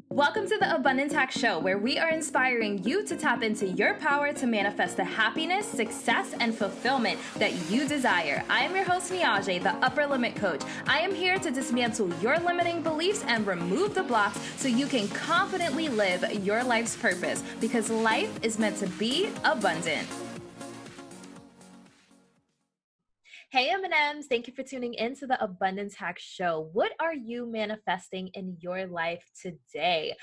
Welcome to the Abundance Hack Show, where we are inspiring you to tap into your power to manifest the happiness, success, and fulfillment that you desire. I am your host, Niajae, the Upper Limit Coach. I am here to dismantle your limiting beliefs and remove the blocks so you can confidently live your life's purpose, because life is meant to be abundant. Hey M&Ms, thank you for tuning in to the Abundance Hack Show. What are you manifesting in your life today?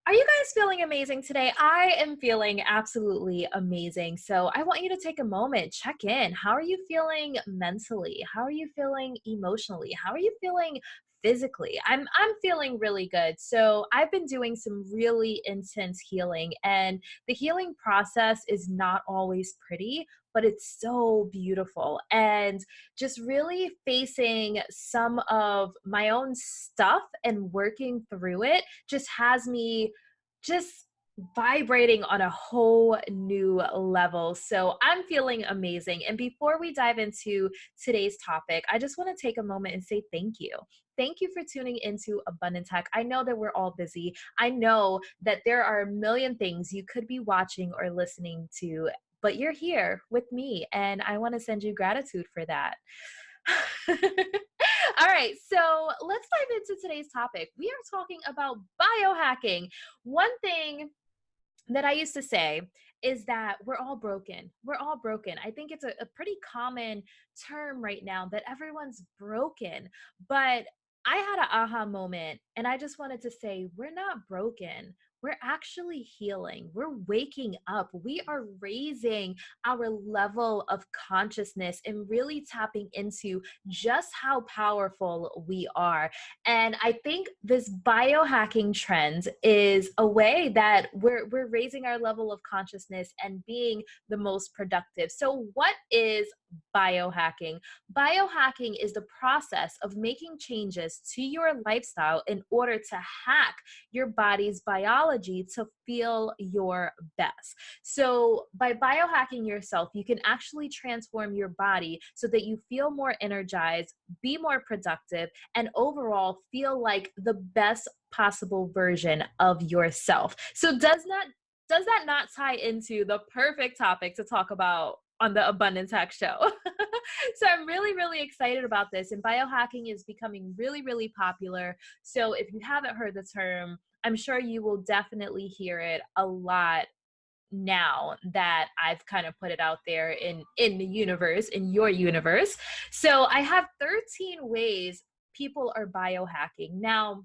Are you guys feeling amazing today? I am feeling absolutely amazing. So I want you to take a moment, check in. How are you feeling mentally? How are you feeling emotionally? How are you feeling physically? I'm feeling really good. So I've been doing some really intense healing, and the healing process is not always pretty, but it's so beautiful. And just really facing some of my own stuff and working through it just has me just vibrating on a whole new level. So I'm feeling amazing. And before we dive into today's topic, I just want to take a moment and say thank you. Thank you for tuning into Abundance Hack. I know that we're all busy. I know that there are a million things you could be watching or listening to, but you're here with me, and I want to send you gratitude for that. All right, so let's dive into today's topic. We are talking about biohacking. One thing that I used to say is that we're all broken. We're all broken. I think it's a pretty common term right now that everyone's broken. But I had an aha moment, and I just wanted to say, we're not broken. We're actually healing. We're waking up. We are raising our level of consciousness and really tapping into just how powerful we are. And I think this biohacking trend is a way that we're raising our level of consciousness and being the most productive. So what is biohacking? Biohacking is the process of making changes to your lifestyle in order to hack your body's biology to feel your best. So by biohacking yourself, you can actually transform your body so that you feel more energized, be more productive, and overall feel like the best possible version of yourself. So does that not tie into the perfect topic to talk about on the Abundance Hack Show? So I'm really, really excited about this. And biohacking is becoming really, really popular. So if you haven't heard the term, I'm sure you will definitely hear it a lot now that I've kind of put it out there in the universe, in your universe. So I have 13 ways people are biohacking. Now,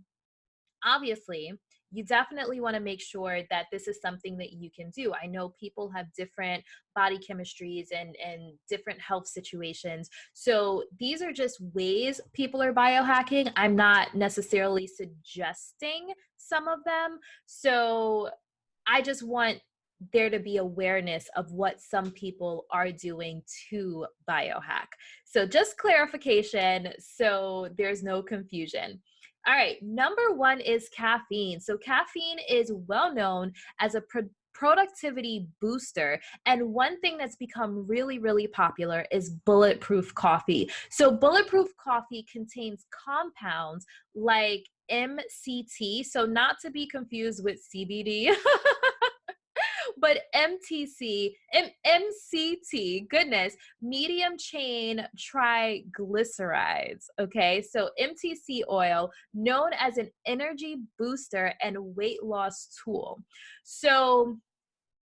obviously, you definitely want to make sure that this is something that you can do. I know people have different body chemistries and different health situations. So these are just ways people are biohacking. I'm not necessarily suggesting some of them. So I just want there to be awareness of what some people are doing to biohack. So just clarification so there's no confusion. All right, number one is caffeine. So caffeine is well known as a productivity booster. And one thing that's become really, really popular is bulletproof coffee. So bulletproof coffee contains compounds like MCT, so not to be confused with CBD, but MCT, goodness, medium chain triglycerides. Okay, so MTC oil, known as an energy booster and weight loss tool. So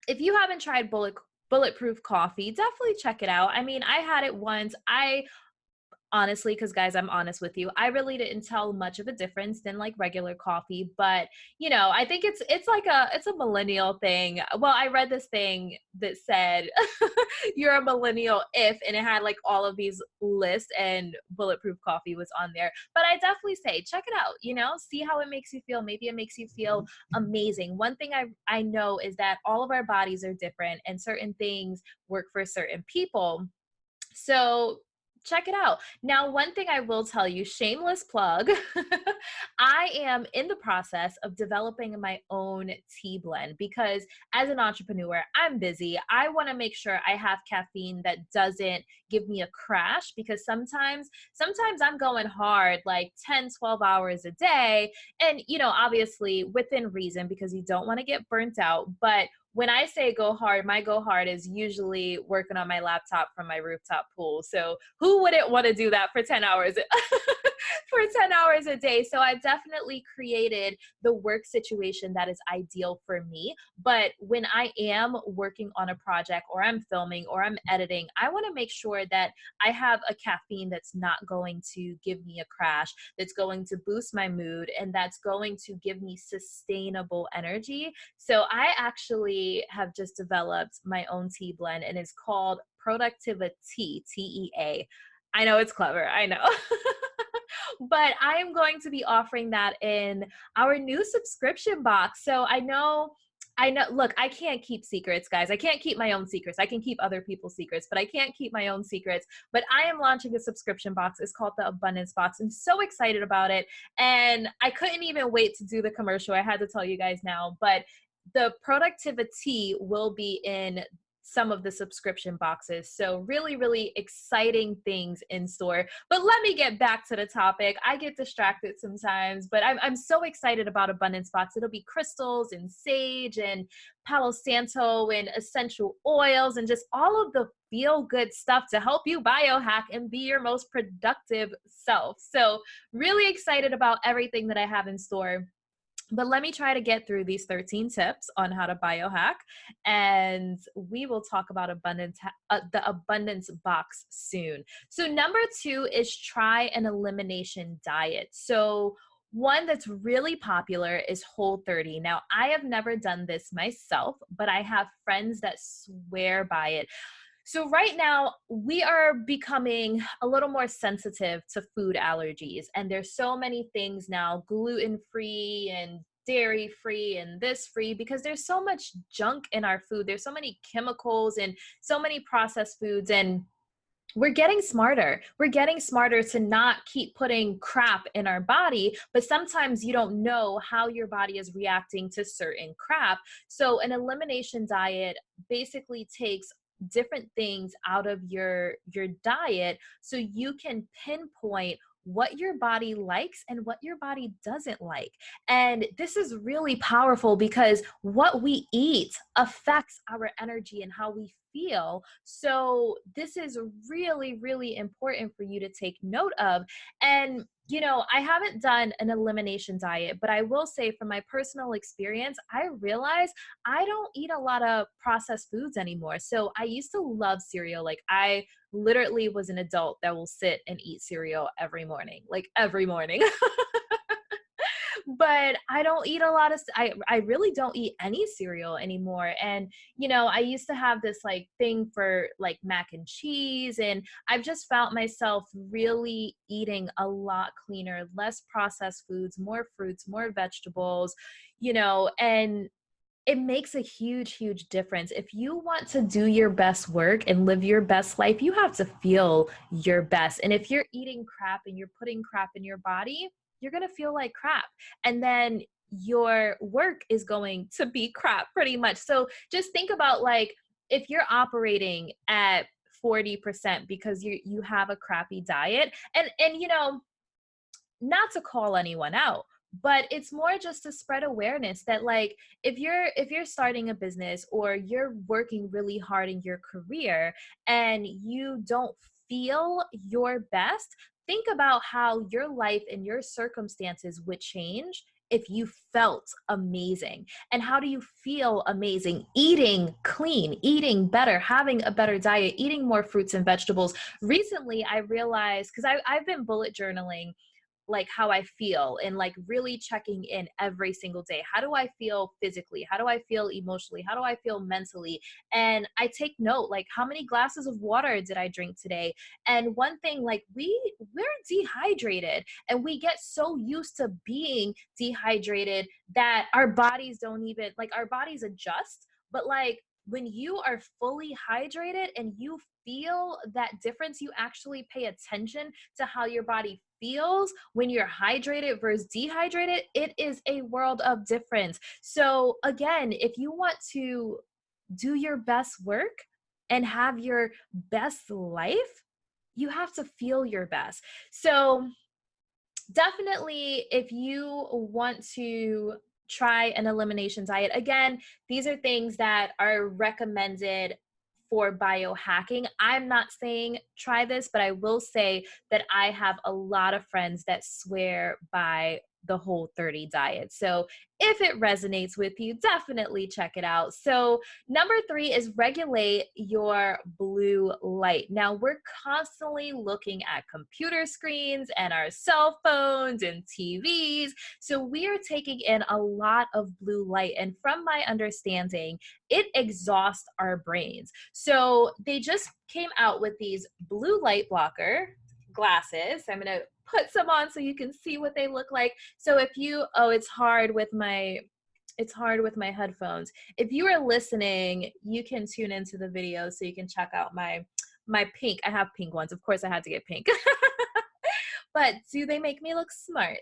if you haven't tried bulletproof coffee, definitely check it out. I mean, I had it once. I honestly, because guys, I'm honest with you, I really didn't tell much of a difference than like regular coffee. But I think it's like it's a millennial thing. Well, I read this thing that said you're a millennial if, and it had like all of these lists, and bulletproof coffee was on there. But I definitely say check it out, see how it makes you feel. Maybe it makes you feel amazing. One thing I know is that all of our bodies are different, and certain things work for certain people. So check it out. Now, one thing I will tell you, shameless plug, I am in the process of developing my own tea blend because as an entrepreneur, I'm busy. I want to make sure I have caffeine that doesn't give me a crash because sometimes I'm going hard like 10, 12 hours a day and obviously within reason because you don't want to get burnt out, but when I say go hard, my go hard is usually working on my laptop from my rooftop pool. So who wouldn't want to do that for 10 hours for 10 hours a day? So I've definitely created the work situation that is ideal for me. But when I am working on a project or I'm filming or I'm editing, I want to make sure that I have a caffeine that's not going to give me a crash, that's going to boost my mood, and that's going to give me sustainable energy. So I actually have just developed my own tea blend and it's called Productivity, TEA. I know it's clever, I know. But I am going to be offering that in our new subscription box. So look, I can't keep secrets, guys. I can't keep my own secrets. I can keep other people's secrets, but I can't keep my own secrets. But I am launching a subscription box. It's called the Abundance Box. I'm so excited about it. And I couldn't even wait to do the commercial. I had to tell you guys now, but the productivity will be in some of the subscription boxes. So really, really exciting things in store. But let me get back to the topic. I get distracted sometimes, but I'm so excited about Abundance Box. It'll be crystals and sage and Palo Santo and essential oils and just all of the feel good stuff to help you biohack and be your most productive self. So really excited about everything that I have in store. But let me try to get through these 13 tips on how to biohack, and we will talk about the abundance box soon. So number 2 is try an elimination diet. So one that's really popular is Whole30. Now, I have never done this myself, but I have friends that swear by it. So right now we are becoming a little more sensitive to food allergies, and there's so many things now, gluten-free and dairy-free and this free, because there's so much junk in our food. There's so many chemicals and so many processed foods, and we're getting smarter. We're getting smarter to not keep putting crap in our body, but sometimes you don't know how your body is reacting to certain crap. So an elimination diet basically takes different things out of your diet so you can pinpoint what your body likes and what your body doesn't like. And this is really powerful because what we eat affects our energy and how we feel. So this is really, really important for you to take note of. And I haven't done an elimination diet, but I will say from my personal experience, I realize I don't eat a lot of processed foods anymore. So I used to love cereal. Like I literally was an adult that will sit and eat cereal every morning, like every morning. But I don't eat a lot of, I really don't eat any cereal anymore. And, I used to have this like thing for like mac and cheese, and I've just found myself really eating a lot cleaner, less processed foods, more fruits, more vegetables, and it makes a huge, huge difference. If you want to do your best work and live your best life, you have to feel your best. And if you're eating crap and you're putting crap in your body, you're going to feel like crap. And then your work is going to be crap pretty much. So just think about like, if you're operating at 40% because you have a crappy diet, and not to call anyone out, but it's more just to spread awareness that like if you're starting a business or you're working really hard in your career and you don't feel your best, think about how your life and your circumstances would change if you felt amazing. And how do you feel amazing? Eating clean, eating better, having a better diet, eating more fruits and vegetables. Recently I realized, because I've been bullet journaling like how I feel and like really checking in every single day. How do I feel physically? How do I feel emotionally? How do I feel mentally? And I take note, like how many glasses of water did I drink today? And one thing, like we're dehydrated and we get so used to being dehydrated that our bodies don't even, like our bodies adjust, but like when you are fully hydrated and you feel that difference, you actually pay attention to how your body feels when you're hydrated versus dehydrated, it is a world of difference. So again, if you want to do your best work and have your best life, you have to feel your best. So definitely, if you want to try an elimination diet, again, these are things that are recommended for biohacking. I'm not saying try this, but I will say that I have a lot of friends that swear by the Whole30 diet. So if it resonates with you, definitely check it out. So number 3 is regulate your blue light. Now, we're constantly looking at computer screens and our cell phones and TVs. So we are taking in a lot of blue light. And from my understanding, it exhausts our brains. So they just came out with these blue light blocker glasses. I'm going to put some on so you can see what they look like. So if you, it's hard with my headphones. If you are listening, you can tune into the video so you can check out my pink. I have pink ones. Of course I had to get pink. But do they make me look smart?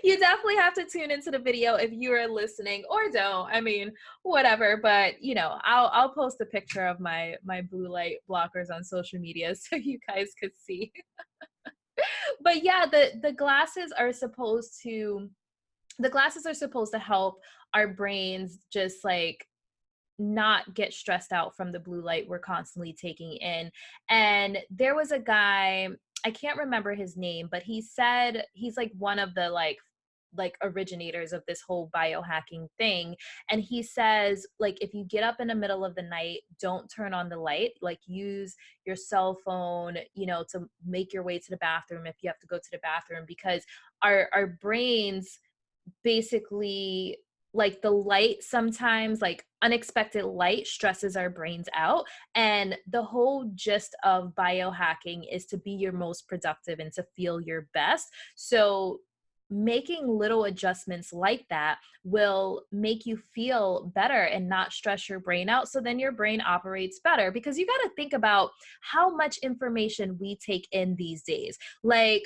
You definitely have to tune into the video if you are listening, or don't. I mean, whatever. But I'll post a picture of my blue light blockers on social media so you guys could see. But yeah, the glasses are supposed to help our brains just like not get stressed out from the blue light we're constantly taking in. And there was a guy, I can't remember his name, but he said he's like one of the like originators of this whole biohacking thing. And he says, like, if you get up in the middle of the night, don't turn on the light, like use your cell phone, to make your way to the bathroom if you have to go to the bathroom, because our brains basically, like, the light sometimes, like unexpected light stresses our brains out. And the whole gist of biohacking is to be your most productive and to feel your best. So making little adjustments like that will make you feel better and not stress your brain out. So then your brain operates better, because you got to think about how much information we take in these days. Like,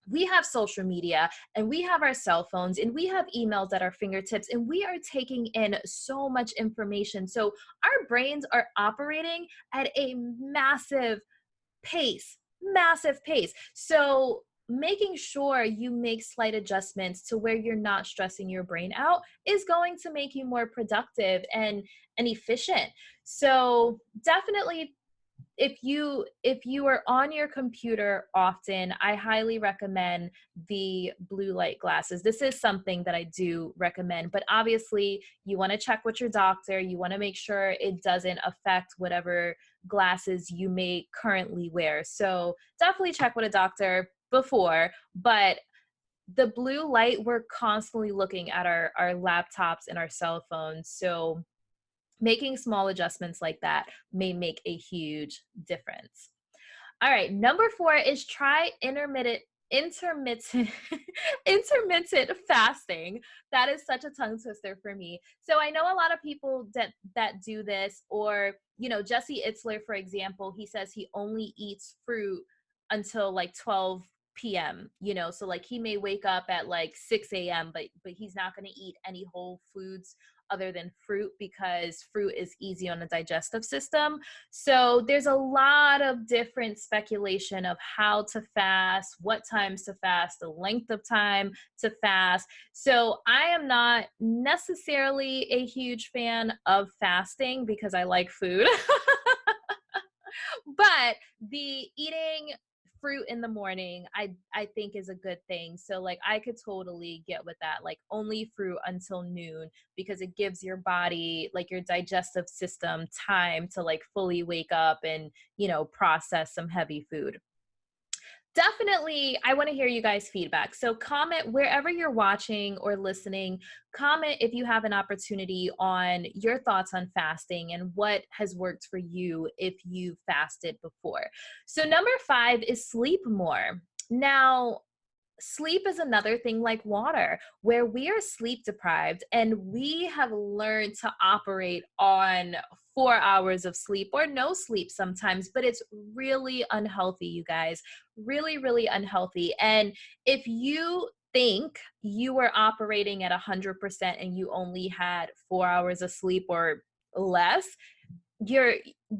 we have social media and we have our cell phones and we have emails at our fingertips, and we are taking in so much information. So our brains are operating at a massive pace. So making sure you make slight adjustments to where you're not stressing your brain out is going to make you more productive and efficient. So definitely, if you are on your computer often, I highly recommend the blue light glasses. This is something that I do recommend, but obviously you want to check with your doctor. You want to make sure it doesn't affect whatever glasses you may currently wear. So definitely check with a doctor before. But the blue light, we're constantly looking at our laptops and our cell phones. So making small adjustments like that may make a huge difference. All right, number 4 is try intermittent intermittent fasting. That is such a tongue twister for me. So I know a lot of people that do this, or Jesse Itzler, for example, he says he only eats fruit until like 12 p.m. So like he may wake up at like 6 a.m., but he's not going to eat any whole foods other than fruit, because fruit is easy on the digestive system. So there's a lot of different speculation of how to fast, what times to fast, the length of time to fast. So I am not necessarily a huge fan of fasting because I like food. But the eating fruit in the morning, I think is a good thing. So like I could totally get with that, like only fruit until noon, because it gives your body, like your digestive system, time to like fully wake up and process some heavy food. Definitely, I want to hear you guys' feedback. So comment wherever you're watching or listening. Comment if you have an opportunity on your thoughts on fasting and what has worked for you if you fasted before. So number 5 is sleep more. Now, sleep is another thing like water, where we are sleep deprived and we have learned to operate on 4 hours of sleep or no sleep sometimes, but it's really unhealthy, you guys. Really, really unhealthy. And if you think you were operating at 100% and you only had 4 hours of sleep or less, you're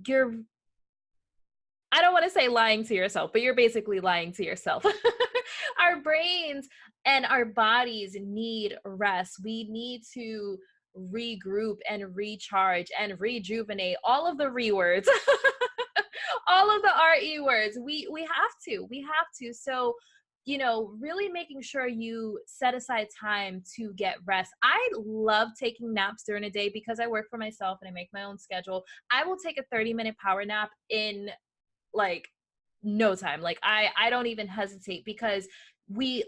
you're I don't want to say lying to yourself, but you're basically lying to yourself. Our brains and our bodies need rest. We need to regroup and recharge and rejuvenate, all of the re words. All of the re words. We have to. We have to. So, really making sure you set aside time to get rest. I love taking naps during the day because I work for myself and I make my own schedule. I will take a 30-minute power nap in like no time. Like I don't even hesitate, because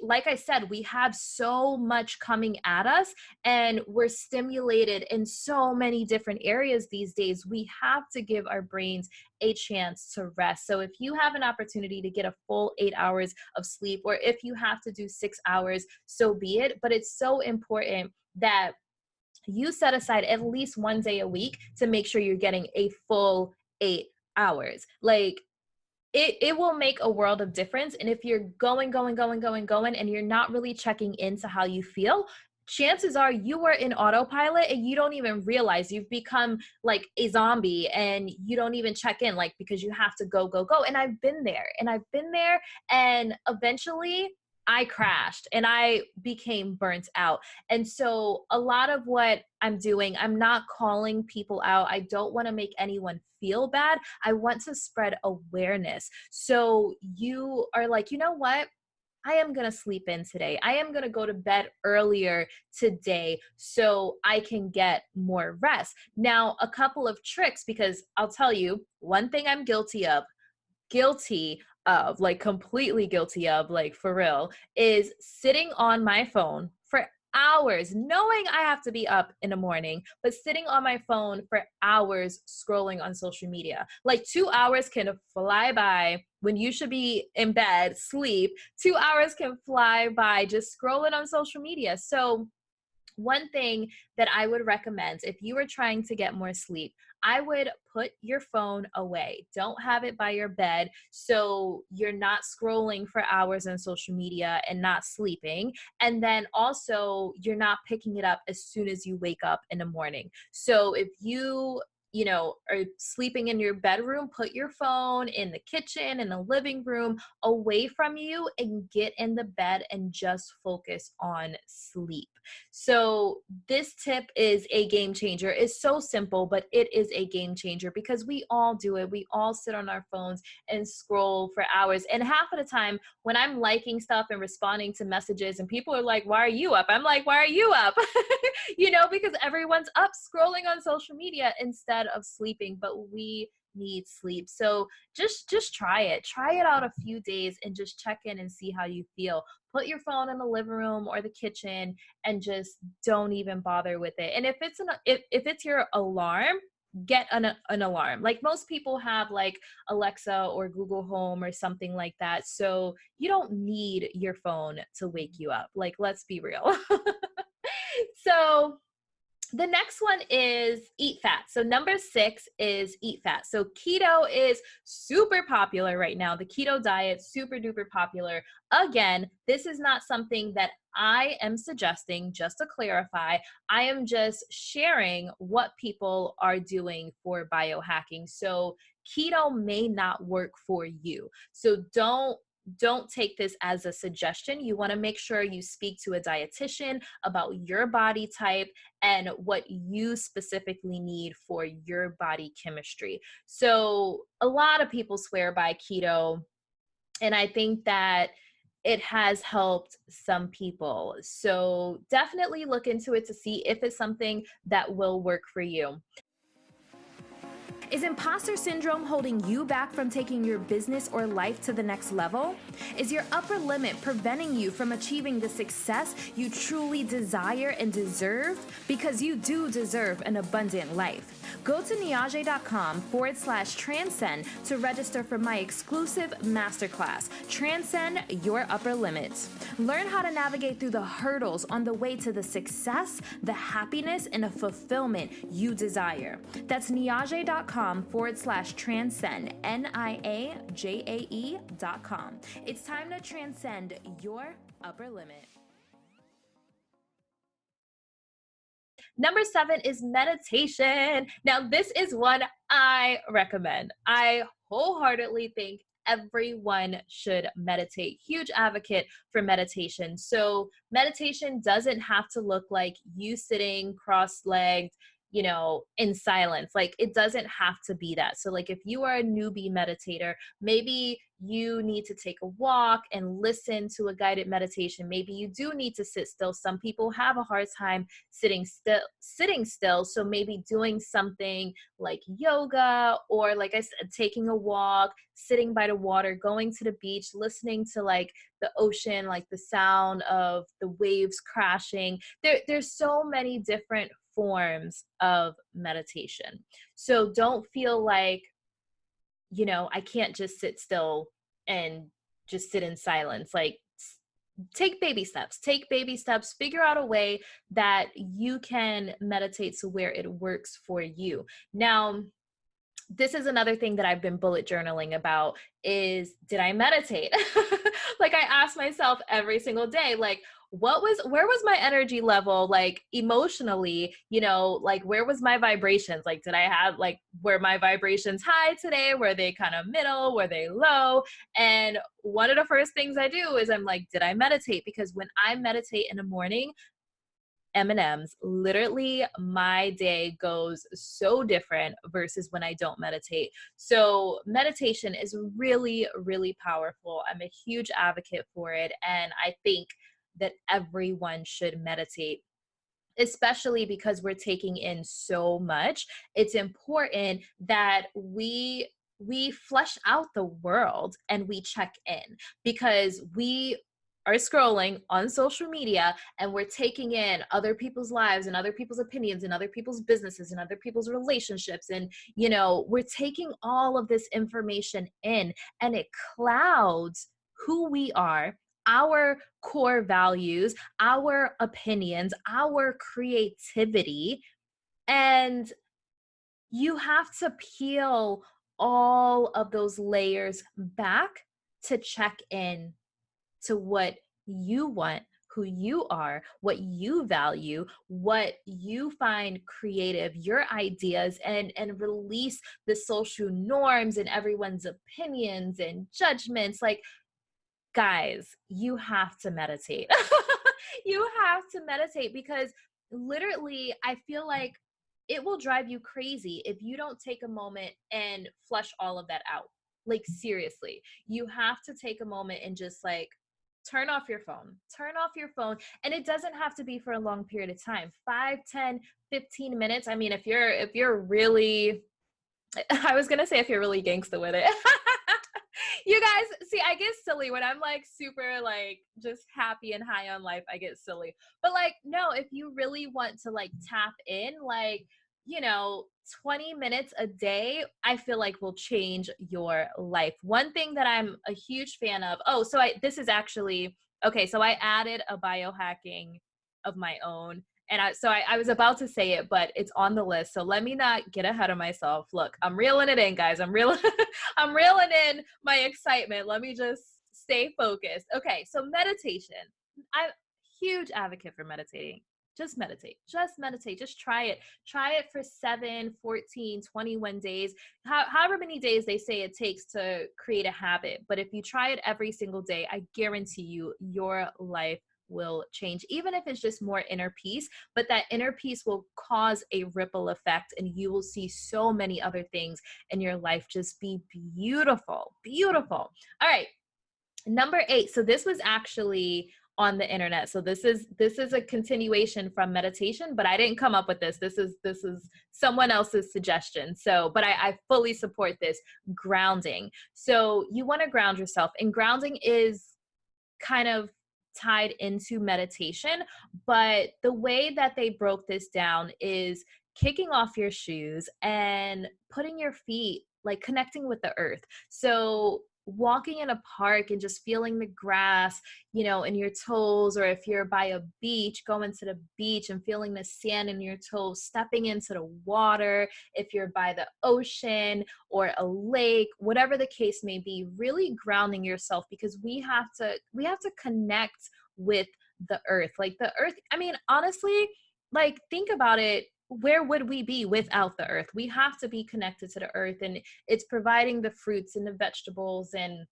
like I said, we have so much coming at us and we're stimulated in so many different areas these days. We have to give our brains a chance to rest. So if you have an opportunity to get a full 8 hours of sleep, or if you have to do 6 hours, so be it. But it's so important that you set aside at least one day a week to make sure you're getting a full 8 hours. Like, it will make a world of difference. And if you're going, and you're not really checking into how you feel, chances are you were in autopilot and you don't even realize you've become like a zombie, and you don't even check in, like, because you have to go, go, go. And I've been there, and eventually I crashed and I became burnt out. And so a lot of what I'm doing, I'm not calling people out. I don't want to make anyone feel bad. I want to spread awareness. So you are like, you know what? I am going to sleep in today. I am going to go to bed earlier today so I can get more rest. Now, a couple of tricks, because I'll tell you one thing I'm guilty of, like completely guilty of, like for real, is sitting on my phone for hours, knowing I have to be up in the morning, but sitting on my phone for hours scrolling on social media. Like 2 hours can fly by when you should be in bed, sleep. 2 hours can fly by just scrolling on social media. So one thing that I would recommend if you are trying to get more sleep, I would put your phone away. Don't have it by your bed so you're not scrolling for hours on social media and not sleeping. And then also, you're not picking it up as soon as you wake up in the morning. So if you are sleeping in your bedroom, put your phone in the kitchen, in the living room, away from you, and get in the bed and just focus on sleep. So this tip is a game changer. It's so simple, but it is a game changer because we all do it. We all sit on our phones and scroll for hours. And half of the time when I'm liking stuff and responding to messages and people are like, why are you up? I'm like, why are you up? Because everyone's up scrolling on social media instead of sleeping, but we need sleep. So just try it. Try it out a few days and just check in and see how you feel. Put your phone in the living room or the kitchen and just don't even bother with it. And if it's your alarm, get an alarm. Like most people have like Alexa or Google Home or something like that. So you don't need your phone to wake you up. Like, let's be real. So the next one is eat fat. So number 6 is eat fat. So keto is super popular right now. The keto diet, super duper popular. Again, this is not something that I am suggesting, just to clarify. I am just sharing what people are doing for biohacking. So keto may not work for you. So don't take this as a suggestion. You want to make sure you speak to a dietitian about your body type and what you specifically need for your body chemistry. So a lot of people swear by keto, and I think that it has helped some people. So definitely look into it to see if it's something that will work for you. Is imposter syndrome holding you back from taking your business or life to the next level? Is your upper limit preventing you from achieving the success you truly desire and deserve? Because you do deserve an abundant life. Go to niajae.com/transcend to register for my exclusive masterclass, Transcend Your Upper Limits. Learn how to navigate through the hurdles on the way to the success, the happiness, and the fulfillment you desire. That's niajae.com/transcend, NIAJAE.com. It's time to transcend your upper limit. Number 7 is meditation. Now, this is one I recommend. I wholeheartedly think everyone should meditate. Huge advocate for meditation. So, meditation doesn't have to look like you sitting cross-legged, in silence. Like, it doesn't have to be that. So, like, if you are a newbie meditator, maybe you need to take a walk and listen to a guided meditation. Maybe you do need to sit still. Some people have a hard time sitting still. So maybe doing something like yoga, or like I said, taking a walk, sitting by the water, going to the beach, listening to like the ocean, like the sound of the waves crashing. There's so many different forms of meditation. So don't feel like, I can't just sit still and just sit in silence. Like, take baby steps, figure out a way that you can meditate to where it works for you. Now, this is another thing that I've been bullet journaling about is, did I meditate? Like, I ask myself every single day, like, where was my energy level, like emotionally, like where was my vibrations? Like, did I have, like, were my vibrations high today? Were they kind of middle? Were they low? And one of the first things I do is I'm like, did I meditate? Because when I meditate in the morning, M&Ms, literally my day goes so different versus when I don't meditate. So meditation is really, really powerful. I'm a huge advocate for it. And I think that everyone should meditate, especially because we're taking in so much. It's important that we flesh out the world and we check in, because we are scrolling on social media and we're taking in other people's lives and other people's opinions and other people's businesses and other people's relationships, and we're taking all of this information in, and it clouds who we are, our core values, our opinions, our creativity. And you have to peel all of those layers back to check in to what you want, who you are, what you value, what you find creative, your ideas, and release the social norms and everyone's opinions and judgments. Like, guys, you have to meditate. You have to meditate, because literally, I feel like it will drive you crazy if you don't take a moment and flush all of that out. Like, seriously, you have to take a moment and just like turn off your phone. Turn off your phone. And it doesn't have to be for a long period of time. 5, 10, 15 minutes. I mean, if you're really, I was going to say if you're really gangsta with it. You guys, see, I get silly when I'm like super like just happy and high on life. I get silly. But like, no, if you really want to like tap in, like, 20 minutes a day, I feel like will change your life. One thing that I'm a huge fan of. Oh, so this is actually, okay, so I added a biohacking of my own. And I was about to say it, but it's on the list. So let me not get ahead of myself. Look, I'm reeling it in, guys. I'm reeling in my excitement. Let me just stay focused. Okay, so meditation. I'm a huge advocate for meditating. Just meditate. Just meditate. Just try it. Try it for 7, 14, 21 days. However many days they say it takes to create a habit. But if you try it every single day, I guarantee you your life will change, even if it's just more inner peace. But that inner peace will cause a ripple effect, and you will see so many other things in your life just be beautiful. Beautiful. All right. Number 8. So this was actually on the internet. So this is a continuation from meditation, but I didn't come up with this. This is someone else's suggestion. So, but I fully support this grounding. So you want to ground yourself, and grounding is kind of tied into meditation, but the way that they broke this down is kicking off your shoes and putting your feet, like connecting with the earth. So walking in a park and just feeling the grass, in your toes, or if you're by a beach, going to the beach and feeling the sand in your toes, stepping into the water. If you're by the ocean or a lake, whatever the case may be, really grounding yourself, because we have to connect with the earth. Like the earth, I mean, honestly, like think about it, where would we be without the earth? We have to be connected to the earth, and it's providing the fruits and the vegetables and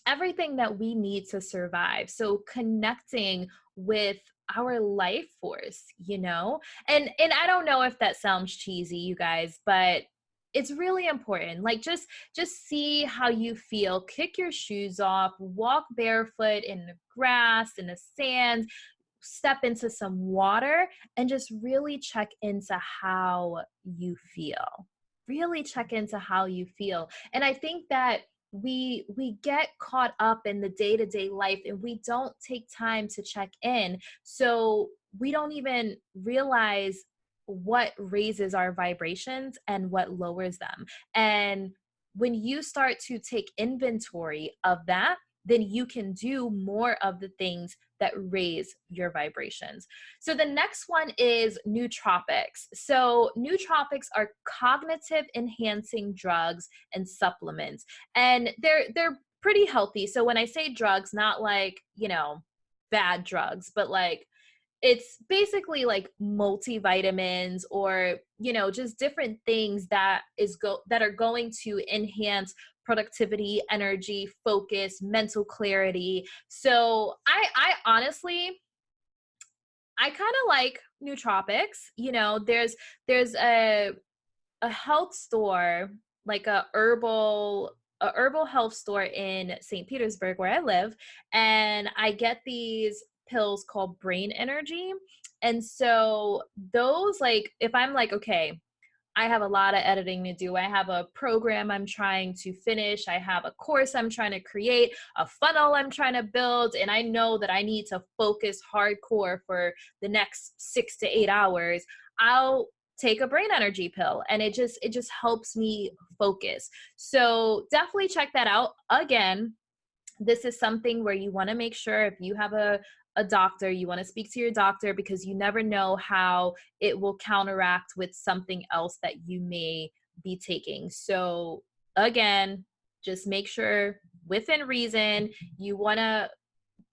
everything that we need to survive. So connecting with our life force, and I don't know if that sounds cheesy, you guys, but it's really important. Like just see how you feel. Kick your shoes off, walk barefoot in the grass, in the sand, step into some water, and just really check into how you feel. Really check into how you feel. And I think that we get caught up in the day-to-day life, and we don't take time to check in. So we don't even realize what raises our vibrations and what lowers them. And when you start to take inventory of that, then you can do more of the things that raise your vibrations. So the next one is nootropics. So nootropics are cognitive enhancing drugs and supplements, and they're pretty healthy. So when I say drugs, not like, bad drugs, but like it's basically like multivitamins, or just different things that are going to enhance productivity, energy, focus, mental clarity. So I honestly, I kind of like nootropics. There's a health store, like a herbal health store in St. Petersburg, where I live, and I get these pills called Brain Energy. And so those, like, if I'm like, okay, I have a lot of editing to do, I have a program I'm trying to finish, I have a course I'm trying to create, a funnel I'm trying to build, and I know that I need to focus hardcore for the next 6 to 8 hours, I'll take a Brain Energy pill, and it just helps me focus. So definitely check that out. Again, this is something where you want to make sure, if you have a doctor, you want to speak to your doctor, because you never know how it will counteract with something else that you may be taking. So again, just make sure within reason. You want to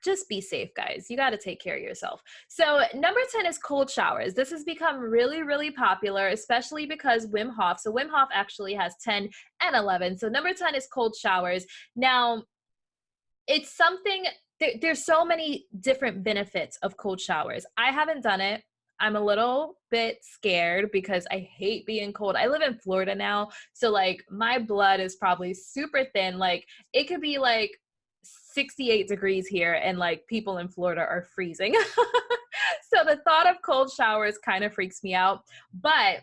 just be safe, guys. You got to take care of yourself. So number 10 is cold showers. This has become really, really popular, especially because Wim Hof. So Wim Hof actually has 10 and 11. So number 10 is cold showers. Now, it's something, there's so many different benefits of cold showers. I haven't done it. I'm a little bit scared because I hate being cold. I live in Florida now, so like my blood is probably super thin. Like it could be like 68 degrees here, and like people in Florida are freezing. So the thought of cold showers kind of freaks me out, but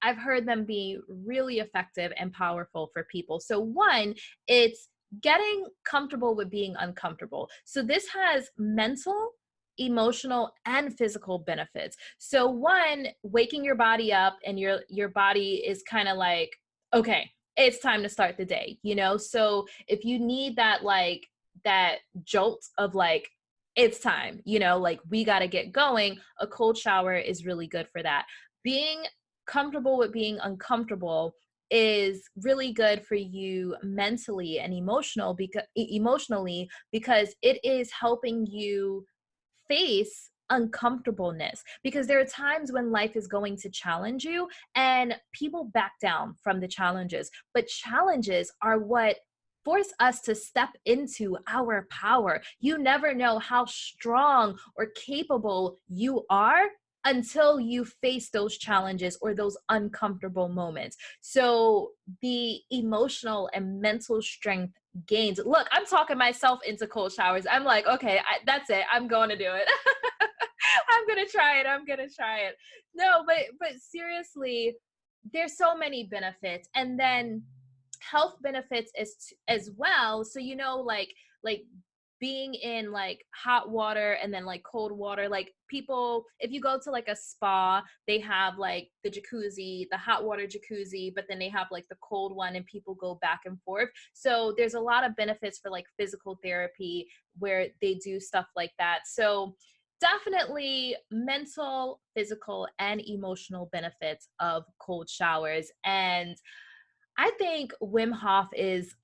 I've heard them be really effective and powerful for people. So one, it's getting comfortable with being uncomfortable. So this has mental, emotional, and physical benefits. So one, waking your body up, and your body is kind of like, okay, it's time to start the day, So if you need that, like that jolt of like, it's time, like we got to get going, a cold shower is really good for that. Being comfortable with being uncomfortable is really good for you mentally and emotionally, because it is helping you face uncomfortableness, because there are times when life is going to challenge you and people back down from the challenges, but challenges are what force us to step into our power. You never know how strong or capable you are until you face those challenges or those uncomfortable moments. So the emotional and mental strength gains. Look, I'm talking myself into cold showers. I'm like, okay, that's it. I'm going to do it. I'm going to try it. I'm going to try it. No, but seriously, there's so many benefits. And then health benefits as well. So, like being in like hot water and then like cold water, like people, if you go to like a spa, they have like the jacuzzi, the hot water jacuzzi, but then they have like the cold one and people go back and forth. So there's a lot of benefits for like physical therapy where they do stuff like that. So definitely mental, physical, and emotional benefits of cold showers. And I think Wim Hof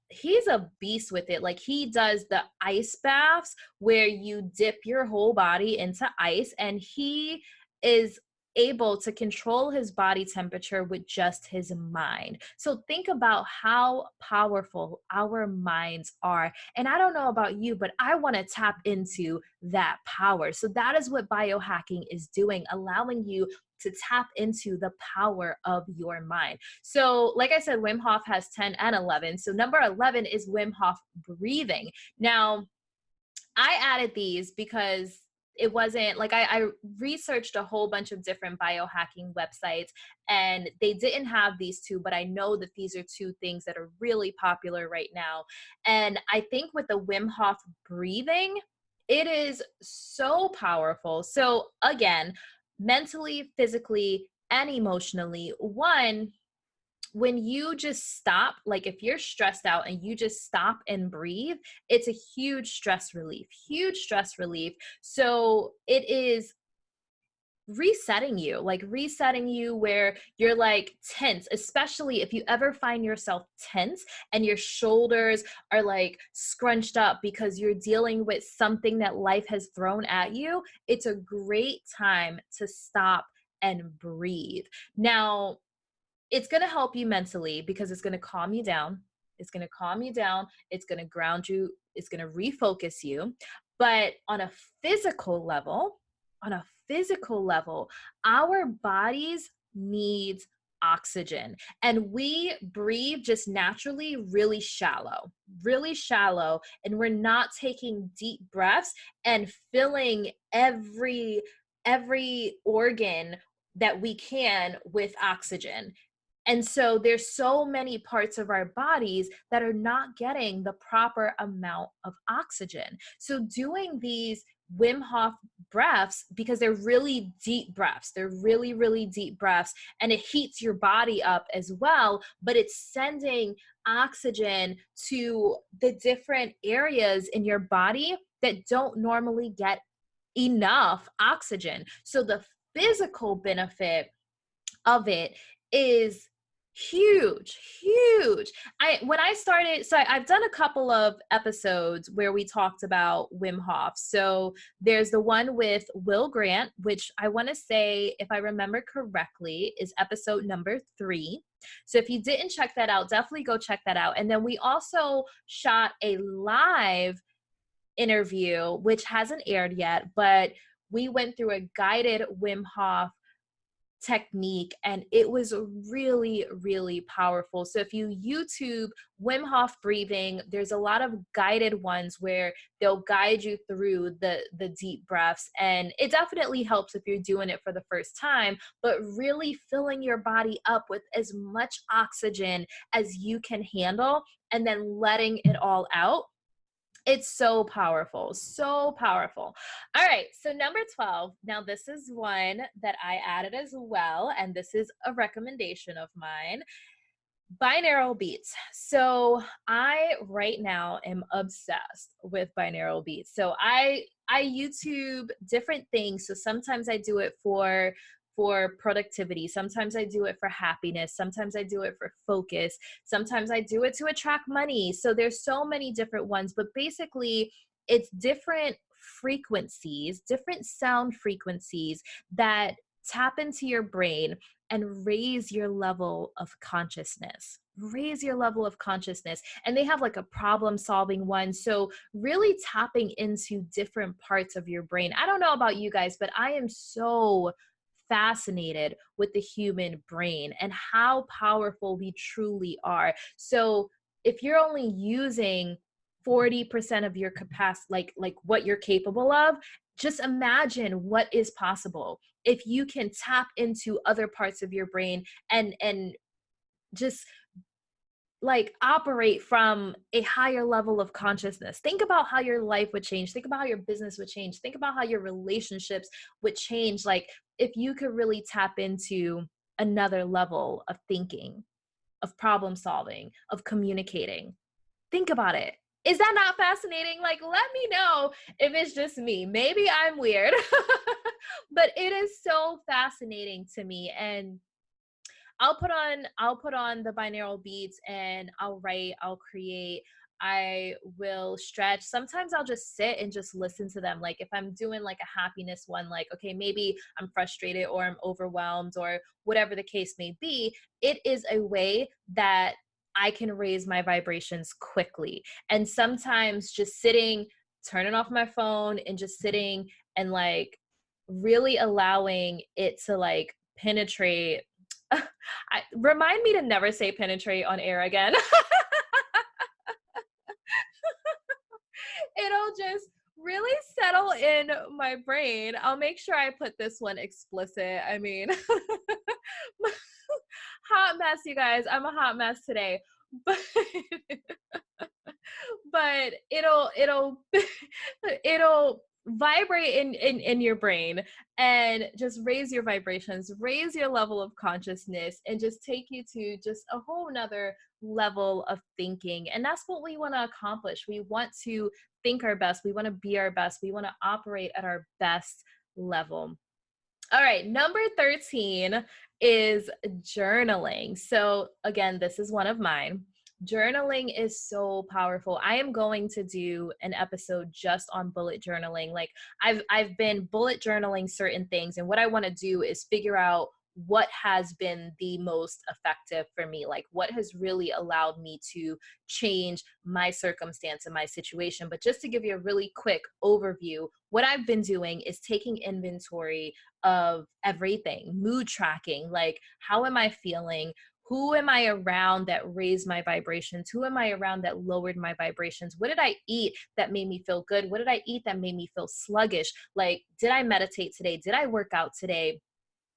he's a beast with it. Like he does the ice baths where you dip your whole body into ice, and he is able to control his body temperature with just his mind. So think about how powerful our minds are. And I don't know about you, but I want to tap into that power. So that is what biohacking is doing, allowing you to tap into the power of your mind. So, like I said, Wim Hof has 10 and 11. So, number 11 is Wim Hof breathing. Now, I added these because it wasn't like I researched a whole bunch of different biohacking websites and they didn't have these two, but I know that these are two things that are really popular right now. And I think with the Wim Hof breathing, it is so powerful. So, again, mentally, physically, and emotionally, one, when you just stop, like if you're stressed out and you just stop and breathe, it's a huge stress relief. So it is resetting you where you're like tense, especially if you ever find yourself tense and your shoulders are like scrunched up because you're dealing with something that life has thrown at you. It's a great time to stop and breathe. Now, it's going to help you mentally because it's going to calm you down. It's going to calm you down. It's going to ground you. It's going to refocus you. But on a physical level, our bodies need oxygen, and we breathe just naturally really shallow, and we're not taking deep breaths and filling every organ that we can with oxygen. And so there's so many parts of our bodies that are not getting the proper amount of oxygen. So doing these Wim Hof breaths, because they're really deep breaths, really deep breaths, and it heats your body up as well, but it's sending oxygen to the different areas in your body that don't normally get enough oxygen. So the physical benefit of it is huge. When I started, so I've done a couple of episodes where we talked about Wim Hof. So there's the one with Will Grant, which I want to say, if I remember correctly, is episode number 3. So if you didn't check that out, definitely go check that out. And then we also shot a live interview, which hasn't aired yet, but we went through a guided Wim Hof technique, and it was really powerful. So if you YouTube Wim Hof breathing, there's a lot of guided ones where they'll guide you through the deep breaths, and it definitely helps if you're doing it for the first time, but really filling your body up with as much oxygen as you can handle and then letting it all out. It's so powerful, so powerful. All right, so number 12. Now, this is one that I added as well, and this is a recommendation of mine. Binaural beats. So I right now am obsessed with binaural beats. So I YouTube different things. So sometimes I do it for productivity. Sometimes I do it for happiness. Sometimes I do it for focus. Sometimes I do it to attract money. So there's so many different ones, but basically it's different frequencies, different sound frequencies that tap into your brain and raise your level of consciousness. Raise your level of consciousness. And they have like a problem solving one. So really tapping into different parts of your brain. I don't know about you guys, but I am so fascinated with the human brain and how powerful we truly are. So if you're only using 40% of your capacity, like what you're capable of. Just imagine what is possible if you can tap into other parts of your brain and just like operate from a higher level of consciousness. Think about how your life would change. Think about how your business would change. Think about how your relationships would change. Like if you could really tap into another level of thinking, of problem solving, of communicating. Think about it. Is that not fascinating? Like, let me know if it's just me. Maybe I'm weird, but it is so fascinating to me. And I'll put on the binaural beats and I'll write, I'll create, I will stretch. Sometimes I'll just sit and just listen to them. Like if I'm doing like a happiness one, like, okay, maybe I'm frustrated or I'm overwhelmed or whatever the case may be, it is a way that I can raise my vibrations quickly. And sometimes just sitting, turning off my phone and just sitting and like really allowing it to like penetrate. Remind me to never say penetrate on air again. It'll just really settle in my brain. I'll make sure I put this one explicit. I mean, hot mess, you guys. I'm a hot mess today. But but it'll vibrate in your brain and just raise your vibrations, raise your level of consciousness, and just take you to just a whole nother level of thinking. And that's what we want to accomplish. We want to think our best, we want to be our best, we want to operate at our best level. All right, number 13 is journaling. So again, this is one of mine. Journaling is so powerful. I am going to do an episode just on bullet journaling. Like I've been bullet journaling certain things, and what I want to do is figure out what has been the most effective for me, like what has really allowed me to change my circumstance and my situation. But just to give you a really quick overview, what I've been doing is taking inventory of everything, mood tracking, like how am I feeling? Who am I around that raised my vibrations? Who am I around that lowered my vibrations? What did I eat that made me feel good? What did I eat that made me feel sluggish? Like, did I meditate today? Did I work out today?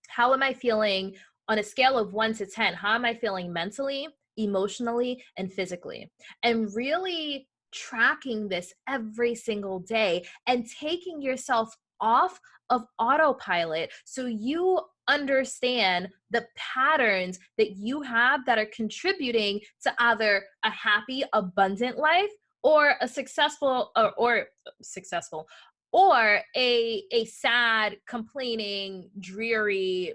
How am I feeling on a scale of 1 to 10? How am I feeling mentally, emotionally, and physically? And really tracking this every single day and taking yourself off of autopilot so you understand the patterns that you have that are contributing to either a happy, abundant life or a successful or successful or a sad, complaining, dreary,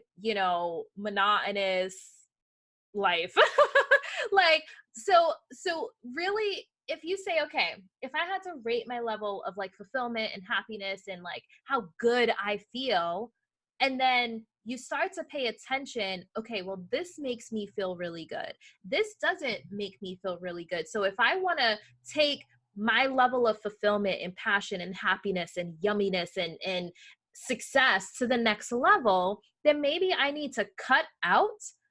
monotonous life. Like so really, if you say, okay, if I had to rate my level of like fulfillment and happiness and like how good I feel, and then you start to pay attention, okay, well, this makes me feel really good, this doesn't make me feel really good. So if I want to take my level of fulfillment and passion and happiness and yumminess and success to the next level, then maybe I need to cut out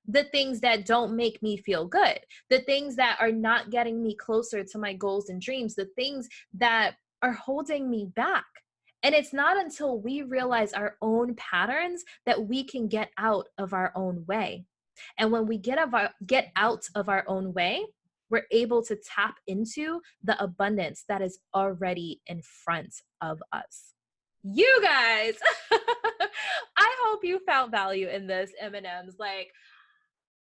the things that don't make me feel good, the things that are not getting me closer to my goals and dreams, the things that are holding me back. And it's not until we realize our own patterns that we can get out of our own way. And when we get out of our own way, we're able to tap into the abundance that is already in front of us. You guys, I hope you found value in this, M&Ms. Like,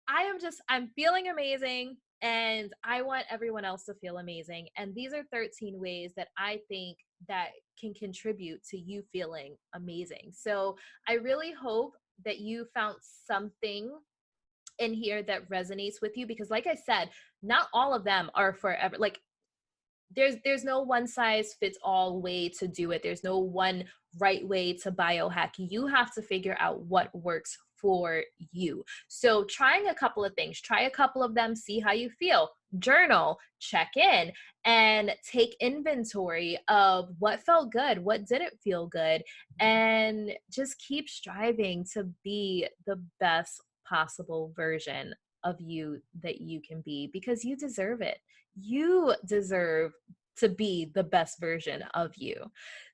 I'm feeling amazing, and I want everyone else to feel amazing. And these are 13 ways that I think that can contribute to you feeling amazing. So I really hope that you found something in here that resonates with you, because like I said, not all of them are forever. Like there's no one size fits all way to do it. There's no one right way to biohack. You have to figure out what works for you. So trying a couple of things, try a couple of them, see how you feel, journal, check in, and take inventory of what felt good, what didn't feel good, and just keep striving to be the best possible version of you that you can be, because you deserve it. You deserve to be the best version of you.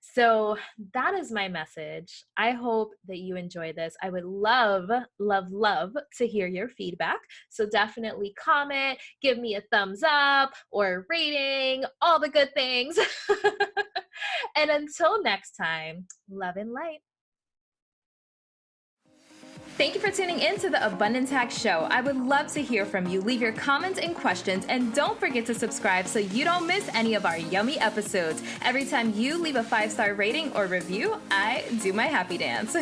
So that is my message. I hope that you enjoy this. I would love, love, love to hear your feedback. So definitely comment, give me a thumbs up or a rating, all the good things. And until next time, love and light. Thank you for tuning in to the Abundance Hack Show. I would love to hear from you. Leave your comments and questions, and don't forget to subscribe so you don't miss any of our yummy episodes. Every time you leave a 5-star rating or review, I do my happy dance.